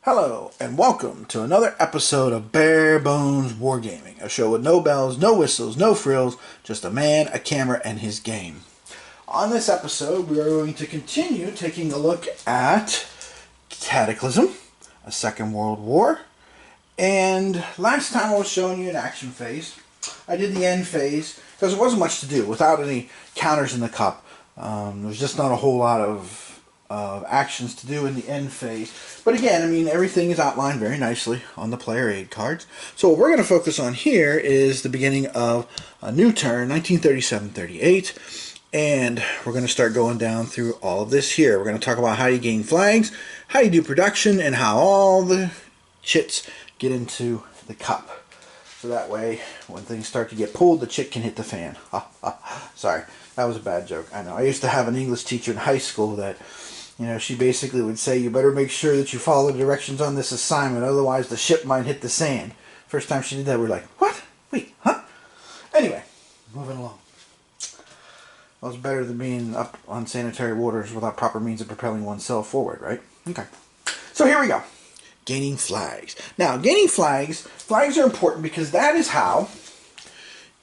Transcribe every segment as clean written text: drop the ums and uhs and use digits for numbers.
Hello, and welcome to another episode of Bare Bones Wargaming, a show with no bells, no whistles, no frills, just a man, a camera, and his game. On this episode, we are going to continue taking a look at Cataclysm, a Second World War, and last time I was showing you an action phase. I did the end phase, because there wasn't much to do, without any counters in the cup. There was just not a whole lot of actions to do in the end phase. But again, I mean, everything is outlined very nicely on the player aid cards. So what we're going to focus on here is the beginning of a new turn, 1937-38. And we're going to start going down through all of this here. We're going to talk about how you gain flags, how you do production, and how all the chits get into the cup. So that way, when things start to get pulled, the chit can hit the fan. Sorry, that was a bad joke. I know. I used to have an English teacher in high school that, you know, she basically would say, you better make sure that you follow the directions on this assignment, otherwise the ship might hit the sand. First time she did that, we were like, what? Wait, huh? Anyway, moving along. Well, it's better than being up on sanitary waters without proper means of propelling oneself forward, right? Okay. So here we go. Gaining flags. Now, gaining flags are important because that is how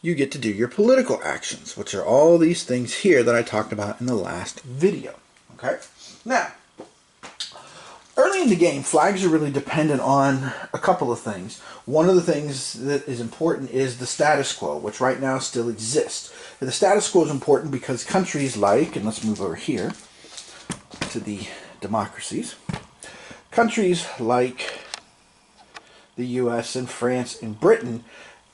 you get to do your political actions, which are all these things here that I talked about in the last video. Okay? Now, early in the game, flags are really dependent on a couple of things. One of the things that is important is the status quo, which right now still exists. And the status quo is important because countries like, and let's move over here to the democracies, countries like the US and France and Britain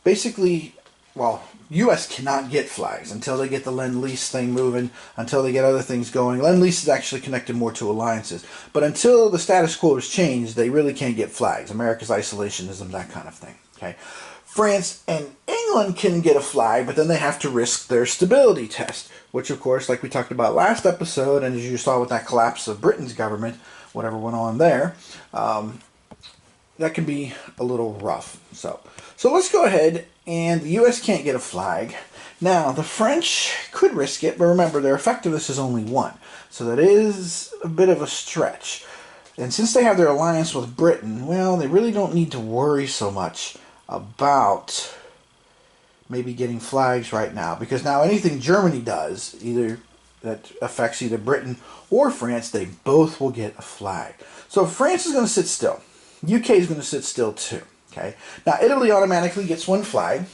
basically, well, U.S. cannot get flags until they get the Lend-Lease thing moving, until they get other things going. Lend-Lease is actually connected more to alliances. But until the status quo is changed, they really can't get flags. America's isolationism, that kind of thing. Okay. France and England can get a flag, but then they have to risk their stability test, which, of course, like we talked about last episode, and as you saw with that collapse of Britain's government, whatever went on there, that can be a little rough. So let's go ahead, and the U.S. can't get a flag. Now, the French could risk it, but remember, their effectiveness is only 1. So that is a bit of a stretch. And since they have their alliance with Britain, well, they really don't need to worry so much about maybe getting flags right now. Because now anything Germany does, either that affects either Britain or France, they both will get a flag. So France is going to sit still. UK is going to sit still too. Okay. Now Italy automatically gets 1 flag,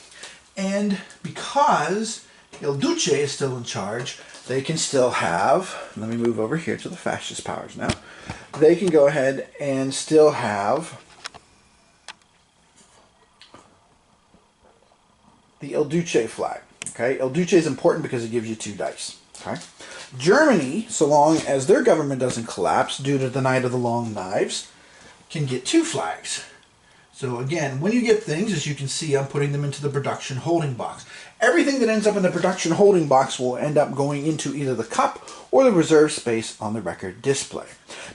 and because Il Duce is still in charge, they can still have, let me move over here to the fascist powers now, they can go ahead and still have the Il Duce flag. Okay. Il Duce is important because it gives you 2 dice. Okay. Germany, so long as their government doesn't collapse due to the Night of the Long Knives, can get 2 flags. So again, when you get things, as you can see, I'm putting them into the production holding box. Everything that ends up in the production holding box will end up going into either the cup or the reserve space on the record display.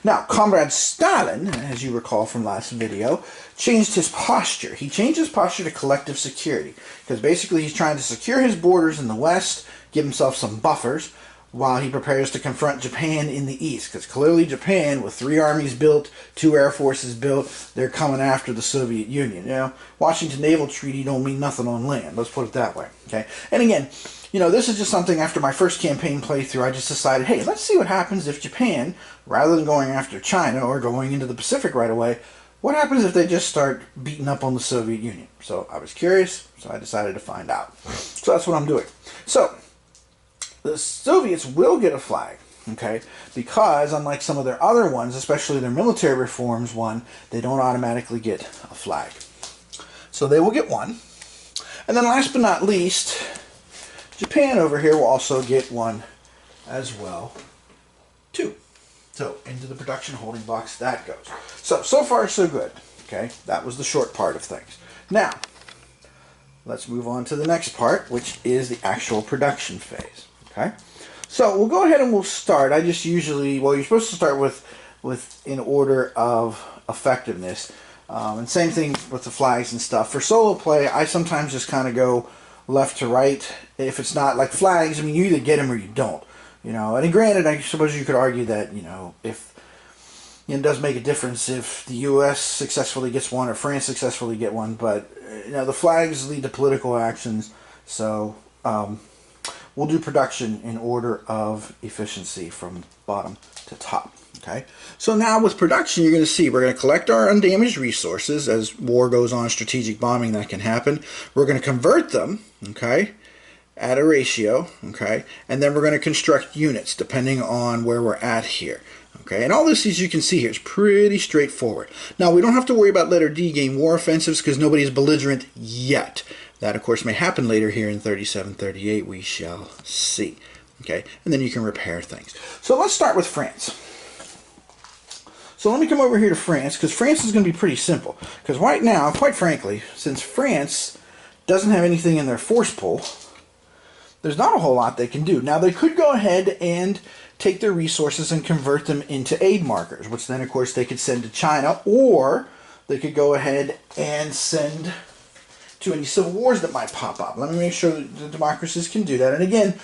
Now, Comrade Stalin, as you recall from last video, changed his posture. He changed his posture to collective security, because basically he's trying to secure his borders in the west, give himself some buffers, while he prepares to confront Japan in the east. Because clearly Japan, with 3 armies built, 2 air forces built, they're coming after the Soviet Union. You know, Washington Naval Treaty don't mean nothing on land. Let's put it that way. Okay. And again, you know, this is just something after my first campaign playthrough, I just decided, hey, let's see what happens if Japan, rather than going after China or going into the Pacific right away, what happens if they just start beating up on the Soviet Union? So I was curious, so I decided to find out. So that's what I'm doing. So the Soviets will get a flag, okay, because unlike some of their other ones, especially their military reforms one, they don't automatically get a flag. So they will get 1. And then last but not least, Japan over here will also get 1 as well, too. So into the production holding box that goes. So far so good, okay? That was the short part of things. Now, let's move on to the next part, which is the actual production phase. Okay, so we'll go ahead and we'll start. I just usually, well, you're supposed to start with in order of effectiveness, and same thing with the flags and stuff. For solo play, I sometimes just kind of go left to right. If it's not like flags, I mean, you either get them or you don't. You know, and granted, I suppose you could argue that, you know, if It does make a difference if the U.S. successfully gets one or France successfully get one, but the flags lead to political actions, so we'll do production in order of efficiency from bottom to top. Okay, so now with production, you're going to see we're going to collect our undamaged resources. As war goes on, strategic bombing, that can happen. We're going to convert them, okay, at a ratio, okay, and then we're going to construct units depending on where we're at here. Okay, and all this, as you can see here, is pretty straightforward. Now, we don't have to worry about letter D, gain war offensives, because nobody is belligerent yet. That, of course, may happen later here in 37-38. We shall see. Okay, and then you can repair things. So let's start with France. So let me come over here to France, because France is going to be pretty simple. Because right now, quite frankly, since France doesn't have anything in their force pool, there's not a whole lot they can do. Now, they could go ahead and take their resources and convert them into aid markers, which then, of course, they could send to China, or they could go ahead and send to any civil wars that might pop up. Let me make sure that the democracies can do that. And again,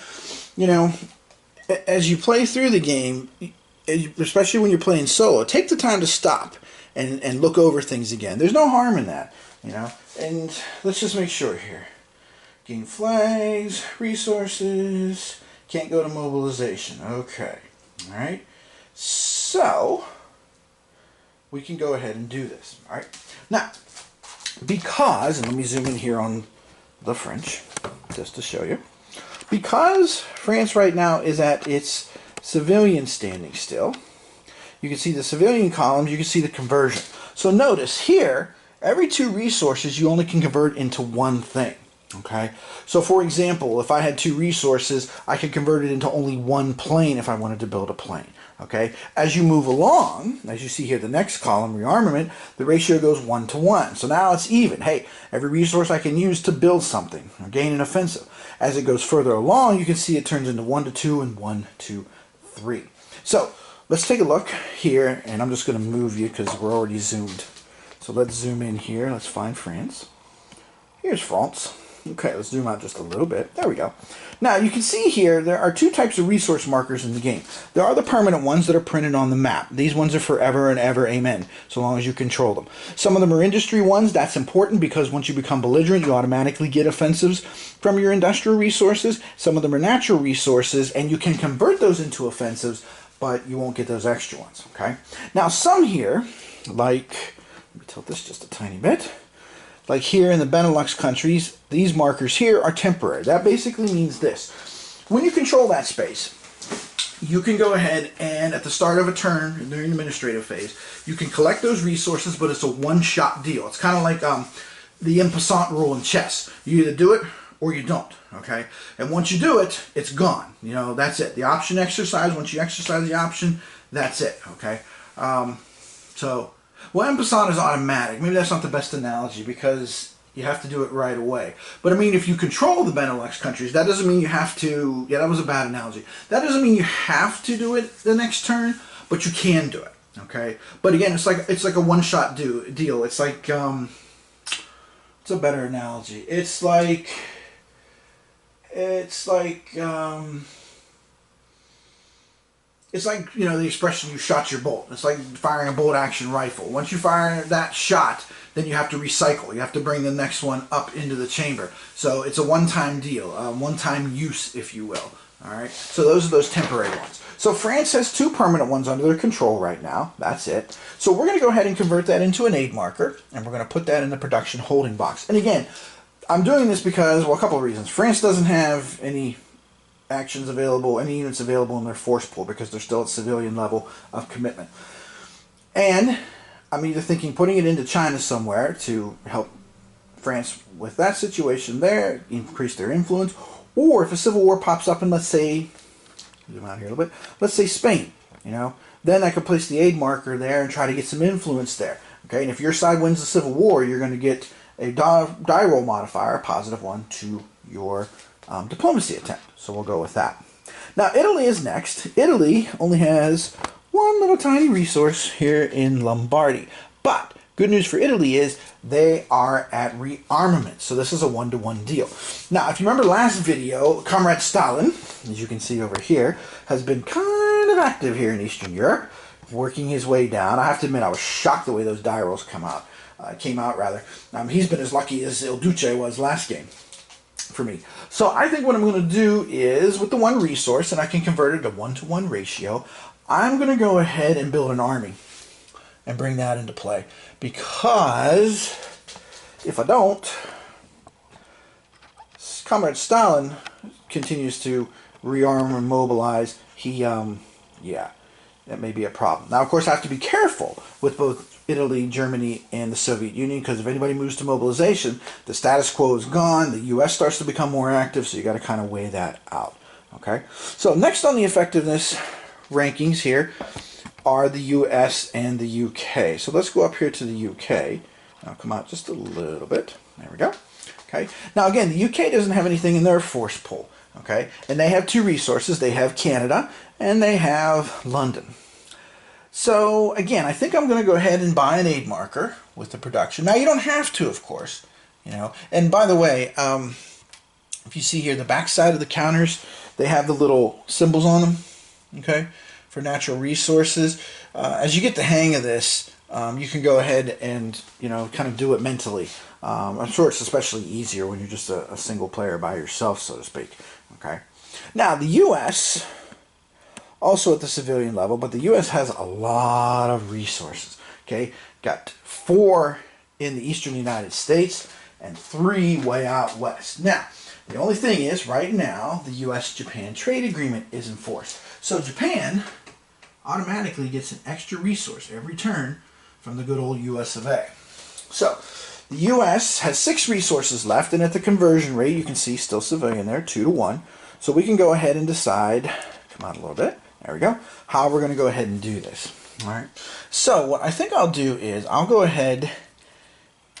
as you play through the game, especially when you're playing solo, take the time to stop and look over things again. There's no harm in that, And let's just make sure here. Gain flags, resources, can't go to mobilization. Okay, all right. So we can go ahead and do this. All right. Now, because, and let me zoom in here on the French, just to show you. Because France right now is at its civilian standing still, you can see the civilian columns, you can see the conversion. So notice here, every 2 resources you only can convert into one thing. Okay, so for example, if I had 2 resources, I could convert it into only 1 plane if I wanted to build a plane. Okay, as you move along, as you see here, the next column, rearmament, the ratio goes 1 to 1. So now it's even. Hey, every resource I can use to build something or gain an offensive. As it goes further along, you can see it turns into 1 to 2 and 1 to 3. So let's take a look here, and I'm just going to move you because we're already zoomed. So let's zoom in here. Let's find France. Here's France. Okay, let's zoom out just a little bit. There we go. Now, you can see here there are 2 types of resource markers in the game. There are the permanent ones that are printed on the map. These ones are forever and ever, amen, so long as you control them. Some of them are industry ones. That's important because once you become belligerent, you automatically get offensives from your industrial resources. Some of them are natural resources, and you can convert those into offensives, but you won't get those extra ones, okay? Now, some here, like, let me tilt this just a tiny bit. Like here in the Benelux countries, these markers here are temporary. That basically means this. When you control that space, you can go ahead and at the start of a turn, during the administrative phase, you can collect those resources, but it's a one-shot deal. It's kind of like the en passant rule in chess. You either do it or you don't, okay? And once you do it, it's gone. That's it. The option exercise, once you exercise the option, that's it, okay? Well, en passant is automatic. Maybe that's not the best analogy because you have to do it right away. But I mean, if you control the Benelux countries, that doesn't mean you have to. Yeah, that was a bad analogy. That doesn't mean you have to do it the next turn, but you can do it. Okay. But again, it's like a one-shot deal. It's like it's a better analogy. It's like the expression, you shot your bolt. It's like firing a bolt-action rifle. Once you fire that shot, then you have to recycle. You have to bring the next one up into the chamber. So it's a one-time deal, one-time use, if you will. All right. So those are those temporary ones. So France has 2 permanent ones under their control right now. That's it. So we're going to go ahead and convert that into an aid marker, and we're going to put that in the production holding box. And again, I'm doing this because, well, a couple of reasons. France doesn't have any actions available, any units available in their force pool because they're still at civilian level of commitment. And I'm either thinking putting it into China somewhere to help France with that situation there, increase their influence, or if a civil war pops up in, let's say, zoom out here a little bit, let's say Spain, then I could place the aid marker there and try to get some influence there. Okay, and if your side wins the civil war, you're going to get a die roll modifier, a +1 to your diplomacy attempt. So we'll go with that. Now, Italy is next. Italy only has one little tiny resource here in Lombardy. But good news for Italy is they are at rearmament. So this is a 1-to-1 deal. Now, if you remember last video, Comrade Stalin, as you can see over here, has been kind of active here in Eastern Europe. working his way down. I have to admit, I was shocked the way those die rolls came out rather. He's been as lucky as Il Duce was last game for me. So I think what I'm going to do is, with the one resource, and I can convert it to 1-to-1 ratio, I'm going to go ahead and build an army and bring that into play. Because if I don't, Comrade Stalin continues to rearm and mobilize. Yeah, that may be a problem. Now, of course, I have to be careful with both Italy, Germany, and the Soviet Union, because if anybody moves to mobilization, the status quo is gone, the U.S. starts to become more active, so you got to kind of weigh that out. Okay, so next on the effectiveness rankings here are the U.S. and the U.K. So let's go up here to the U.K. I'll come out just a little bit. There we go. Okay. Now again, the UK doesn't have anything in their force pool. Okay, and they have two resources. They have Canada and they have London. So again, I think I'm going to go ahead and buy an aid marker with the production. Now you don't have to, of course, you know. And by the way, if you see here, the back side of the counters, they have the little symbols on them. Okay, for natural resources. As you get the hang of this, you can go ahead and, you know, kind of do it mentally. I'm sure it's especially easier when you're just a single player by yourself, so to speak. Okay. Now, the U.S., also at the civilian level, but the U.S. has a lot of resources. Okay. Got 4 in the eastern United States and 3 way out west. Now, the only thing is, right now, the U.S.-Japan trade agreement is in force. So Japan automatically gets an extra resource every turn from the good old U.S. of A. So, the U.S. has 6 resources left, and at the conversion rate, you can see still civilian there, 2-to-1. So we can go ahead and decide, come out a little bit, there we go, how we're going to go ahead and do this. All right. So what I think I'll do is I'll go ahead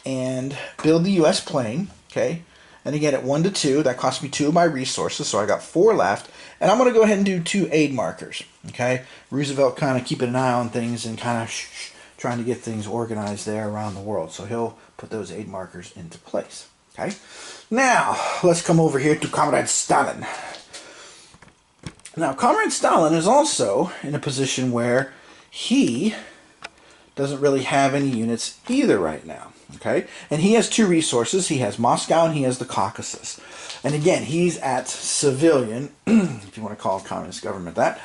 and build the U.S. plane, okay? And again, at 1-to-2, that cost me 2 of my resources, so I got 4 left. And I'm going to go ahead and do 2 aid markers, okay? Roosevelt kind of keeping an eye on things and kind of trying to get things organized there around the world. So he'll put those aid markers into place. Okay. Now, let's come over here to Comrade Stalin. Now, Comrade Stalin is also in a position where he doesn't really have any units either right now. Okay. And he has 2 resources. He has Moscow and he has the Caucasus. And again, he's at civilian, if you want to call a communist government that.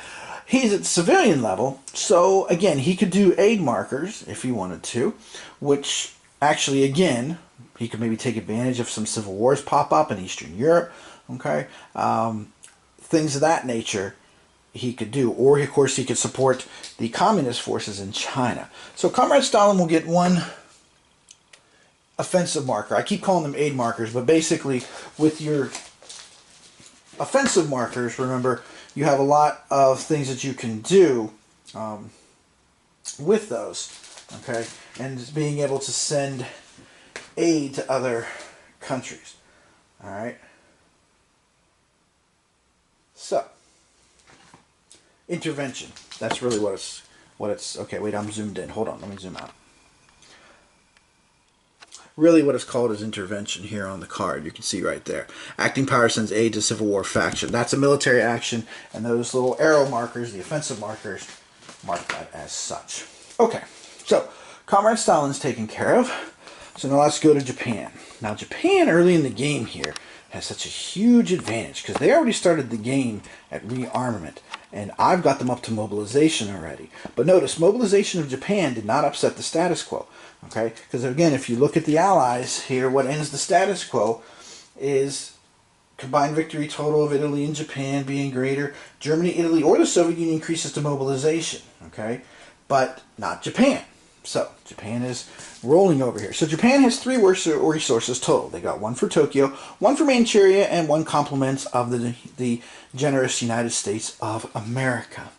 He's at civilian level, so again, he could do aid markers if he wanted to, which actually, again, he could maybe take advantage of some civil wars pop up in Eastern Europe, okay? Things of that nature he could do. Or, of course, he could support the communist forces in China. So Comrade Stalin will get 1 offensive marker. I keep calling them aid markers, but basically with your offensive markers, remember, you have a lot of things that you can do with those, okay? And being able to send aid to other countries, all right? So, intervention. That's really what it's, okay, wait, I'm zoomed in. Hold on, let me zoom out. Really what it's called is intervention here on the card. You can see right there. Acting power sends aid to Civil War faction. That's a military action, and those little arrow markers, the offensive markers, mark that as such. Okay, so Comrade Stalin's taken care of. So now let's go to Japan. Now Japan early in the game here has such a huge advantage because they already started the game at rearmament. And I've got them up to mobilization already. But notice, mobilization of Japan did not upset the status quo. Okay? Because again, if you look at the Allies here, what ends the status quo is combined victory total of Italy and Japan being greater. Germany, Italy, or the Soviet Union increases to mobilization. Okay? But not Japan. So, Japan is rolling over here. So, Japan has 3 resources total. They got 1 for Tokyo, 1 for Manchuria, and 1 complement of the generous United States of America.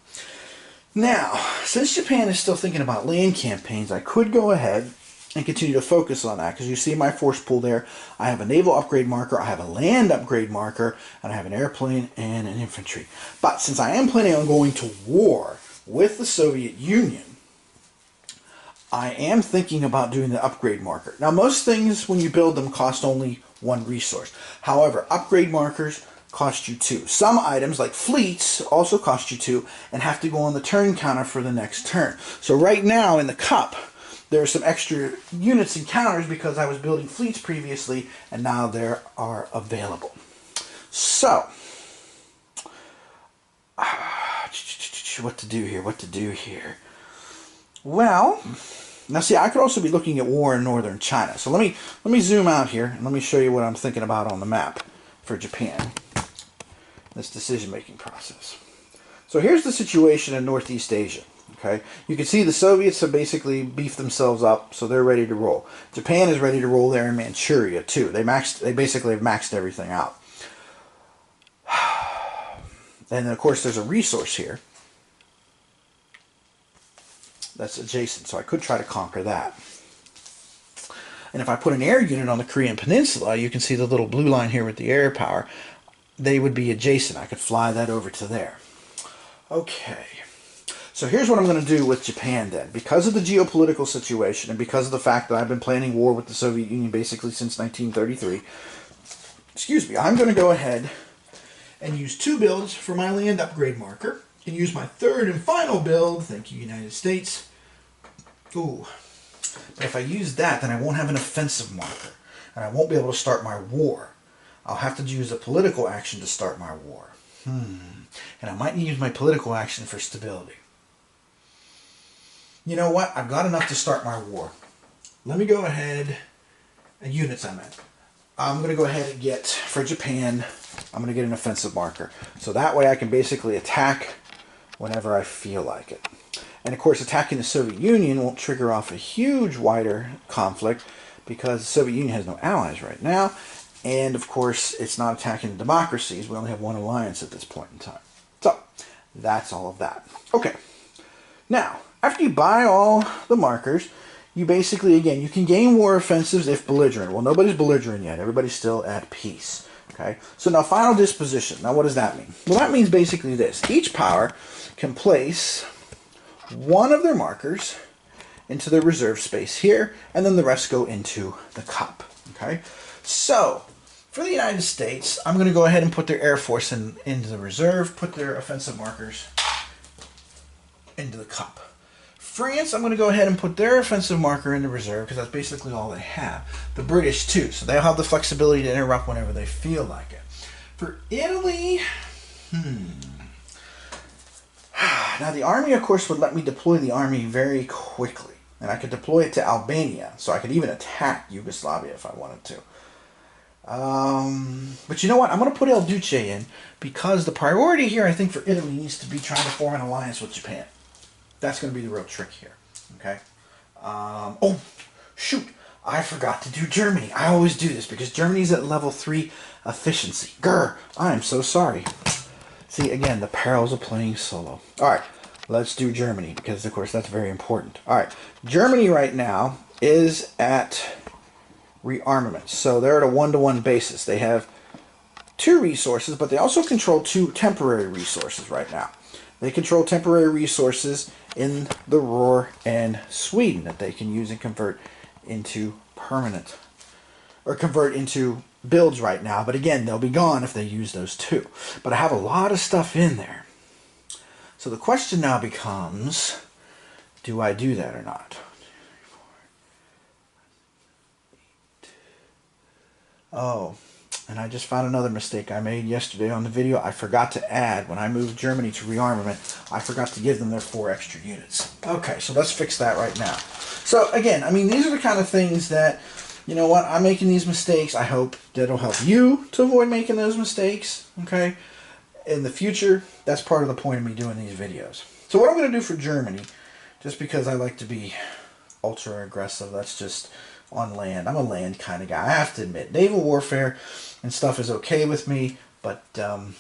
Now, since Japan is still thinking about land campaigns, I could go ahead and continue to focus on that. Because you see my force pool there. I have a naval upgrade marker, I have a land upgrade marker, and I have an airplane and an infantry. But since I am planning on going to war with the Soviet Union, I am thinking about doing the upgrade marker. Now, most things, when you build them, cost only 1 resource. However, upgrade markers cost you 2. Some items, like fleets, also cost you 2 and have to go on the turn counter for the next turn. So right now in the cup, there are some extra units and counters because I was building fleets previously, and now they are available. So, what to do here? Well, now see, I could also be looking at war in northern China. So let me zoom out here and let me show you what I'm thinking about on the map for Japan. This decision-making process. So here's the situation in Northeast Asia. Okay, you can see the Soviets have basically beefed themselves up, so they're ready to roll. Japan is ready to roll there in Manchuria too. They basically have maxed everything out. And then of course there's a resource here that's adjacent, so I could try to conquer that. And if I put an air unit on the Korean Peninsula, you can see the little blue line here with the air power. They would be adjacent. I could fly that over to there. Okay. So here's what I'm going to do with Japan then. Because of the geopolitical situation and because of the fact that I've been planning war with the Soviet Union basically since 1933, excuse me, I'm going to go ahead and use 2 builds for my land upgrade marker and use my 3rd and final build, thank you United States. Ooh. But if I use that, then I won't have an offensive marker and I won't be able to start my war. I'll have to use a political action to start my war. And I might need to use my political action for stability. You know what? I've got enough to start my war. Let me go ahead, and units I meant. I'm going to go ahead and get, for Japan, I'm going to get an offensive marker. So that way I can basically attack whenever I feel like it. And of course attacking the Soviet Union won't trigger off a huge wider conflict because the Soviet Union has no allies right now. And of course it's not attacking the democracies. We only have one alliance at this point in time. So that's all of that. Okay. Now, after you buy all the markers, you basically, again, you can gain war offensives if belligerent. Well, nobody's belligerent yet. Everybody's still at peace. Okay? So now final disposition. Now what does that mean? Well, that means basically this. Each power can place one of their markers into their reserve space here, and then the rest go into the cup. Okay? So, for the United States, I'm going to go ahead and put their Air Force into the reserve, put their offensive markers into the cup. France, I'm going to go ahead and put their offensive marker in the reserve because that's basically all they have. The British too, so they'll have the flexibility to interrupt whenever they feel like it. For Italy, now the army, of course, would let me deploy the army very quickly, and I could deploy it to Albania, so I could even attack Yugoslavia if I wanted to. But you know what? I'm going to put El Duce in because the priority here, I think, for Italy needs to be trying to form an alliance with Japan. That's going to be the real trick here. Okay? Oh, shoot. I forgot to do Germany. I always do this because Germany's at level 3 efficiency. Grr. I am so sorry. See, again, the perils of playing solo. Alright, let's do Germany because, of course, that's very important. Alright, Germany right now is at rearmament. So they're at a 1-to-1 basis. They have 2 resources, but they also control 2 temporary resources right now. They control temporary resources in the Ruhr and Sweden that they can use and convert into permanent, or convert into builds right now. But again, they'll be gone if they use those 2. But I have a lot of stuff in there. So the question now becomes, do I do that or not? Oh, and I just found another mistake I made yesterday on the video. I forgot to add, when I moved Germany to rearmament, I forgot to give them their 4 extra units. Okay, so let's fix that right now. So again, I mean, these are the kind of things that, you know what, I'm making these mistakes. I hope that'll help you to avoid making those mistakes, okay? In the future, that's part of the point of me doing these videos. So what I'm going to do for Germany, just because I like to be ultra aggressive, that's just on land. I'm a land kind of guy. I have to admit, naval warfare and stuff is okay with me, but I'm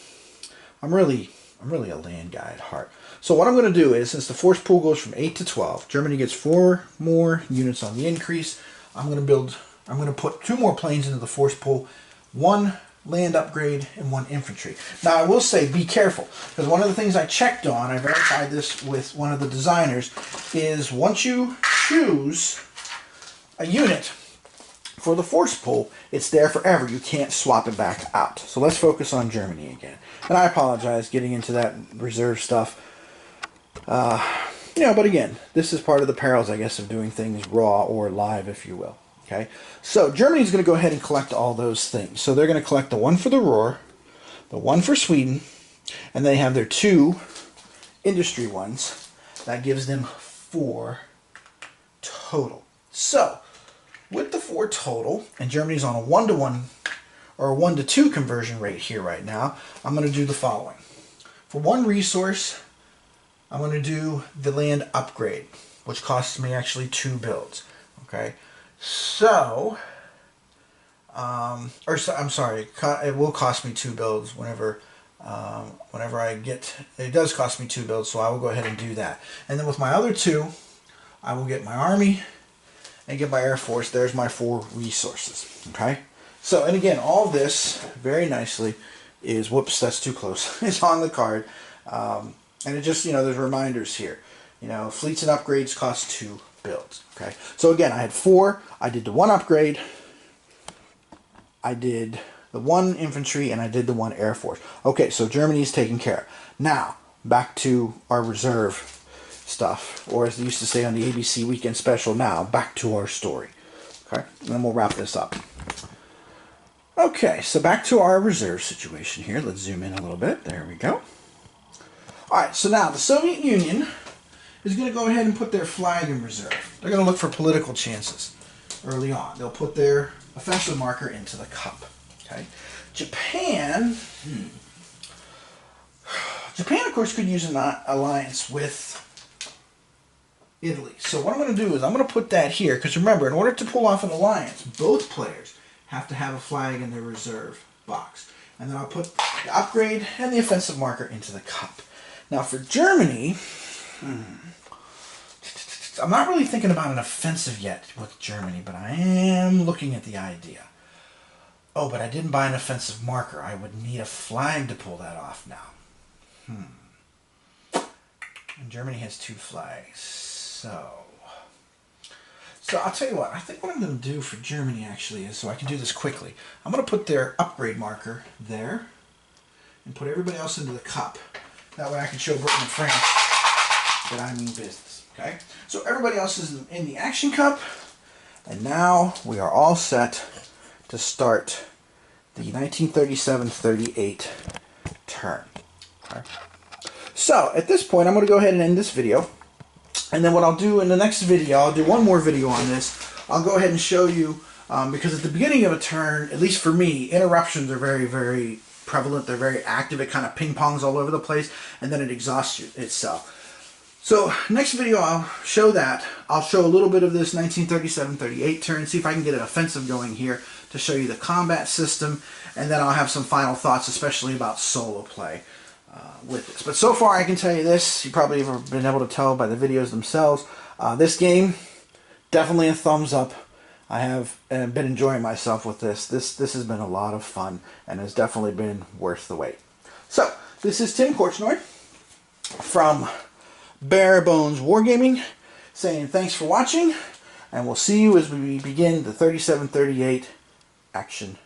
really a land guy at heart. So what I'm going to do is, since the force pool goes from 8 to 12, Germany gets 4 more units on the increase. I'm going to put 2 more planes into the force pool, 1 land upgrade and 1 infantry. Now I will say, be careful, because one of the things I checked on, I verified this with one of the designers, is once you choose a unit for the force pull, it's there forever. You can't swap it back out. So let's focus on Germany again. And I apologize getting into that reserve stuff. You know, but again, this is part of the perils, I guess, of doing things raw or live, if you will. Okay, so Germany's going to go ahead and collect all those things. So they're going to collect the one for the Ruhr, the one for Sweden, and they have their 2 industry ones. That gives them 4 total. So, with the 4 total, and Germany's on a 1-to-1 or a 1-to-2 conversion rate here right now, I'm going to do the following. For 1 resource, I'm going to do the land upgrade, which costs me actually 2 builds. Okay, so, I'm sorry, it will cost me 2 builds whenever I get, it does cost me 2 builds, so I will go ahead and do that. And then with my other 2, I will get my army and get my air force. There's my 4 resources. Okay, so, and again, all of this very nicely is, whoops, that's too close. It's on the card, and it just, you know, there's reminders here. You know, fleets and upgrades cost 2 builds. Okay, so again, I had 4. I did the 1 upgrade, I did the 1 infantry, and I did the 1 air force. Okay, so Germany's taken care of. Now, back to our reserve stuff, or as they used to say on the ABC Weekend Special, now, back to our story. Okay, and then we'll wrap this up. Okay, so back to our reserve situation here. Let's zoom in a little bit. There we go. Alright, so now the Soviet Union is going to go ahead and put their flag in reserve. They're going to look for political chances early on. They'll put their offensive marker into the cup. Okay, Japan, Japan, of course, could use an alliance with Italy. So what I'm going to do is I'm going to put that here, because remember, in order to pull off an alliance, both players have to have a flag in their reserve box. And then I'll put the upgrade and the offensive marker into the cup. Now for Germany, I'm not really thinking about an offensive yet with Germany, but I am looking at the idea. Oh, but I didn't buy an offensive marker. I would need a flag to pull that off now. And Germany has 2 flags. So I'll tell you what. I think what I'm going to do for Germany actually is, so I can do this quickly, I'm going to put their upgrade marker there and put everybody else into the cup. That way I can show Britain and France that I mean business. Okay? So everybody else is in the action cup. And now we are all set to start the 1937-38 turn. Okay. So at this point, I'm going to go ahead and end this video. And then what I'll do in the next video, I'll do one more video on this. I'll go ahead and show you, because at the beginning of a turn, at least for me, interruptions are very, very prevalent. They're very active. It kind of ping-pongs all over the place, and then it exhausts itself. So next video I'll show that. I'll show a little bit of this 1937-38 turn, see if I can get an offensive going here to show you the combat system, and then I'll have some final thoughts, especially about solo play with this. But so far I can tell you this, you probably have been able to tell by the videos themselves, this game, definitely a thumbs up. I have been enjoying myself with this. This has been a lot of fun and has definitely been worth the wait. So, this is Tim Korchnoi from Bare Bones Wargaming saying thanks for watching, and we'll see you as we begin the 37-38 action